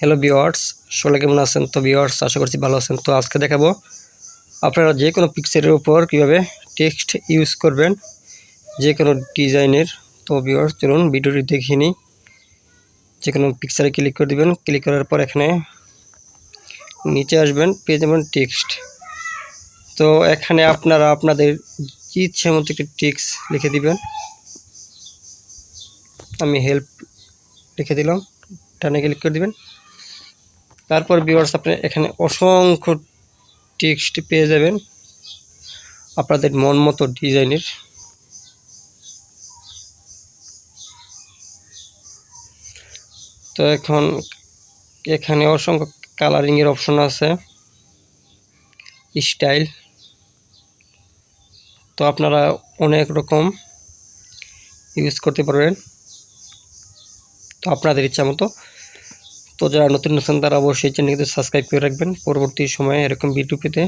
Hello viewers, সকলে কেমন আছেন? তো ভিউয়ার্স, আশা করছি ভালো আছেন। তো আজকে দেখাবো আপনারা যে কোনো পিকচারের উপর কিভাবে টেক্সট ইউজ করবেন, যে কোনো ডিজাইনের। তো ভিউয়ার্স, চলুন ভিডিওটি দেখে নিই। যে কোনো পিকচারে ক্লিক করে দিবেন। ক্লিক করার পর এখানে নিচে আসবেন, পেয়ে যাবেন টেক্সট। তো এখানে আপনারা আপনাদের ইচ্ছে মতো একটি টেক্সট লিখে দিবেন। আমি হেল্প লিখে দিলাম, টানে ক্লিক করে দিবেন। তারপর ভিউয়ার্স, আপনি এখানে অসংখ্য টেক্সট পেয়ে যাবেন আপনাদের মন মতো ডিজাইনের। তো এখন এখানে অসংখ্য কালারিংয়ের অপশন আছে, স্টাইল। তো আপনারা অনেক রকম ইউজ করতে পারবেন, তো আপনাদের ইচ্ছা মতো। তো যারা নতুন তারা অবশ্যই চ্যানেলকে সাবস্ক্রাইব করে রাখবেন পরবর্তী সময়ে এরকম ভিডিও পেতে।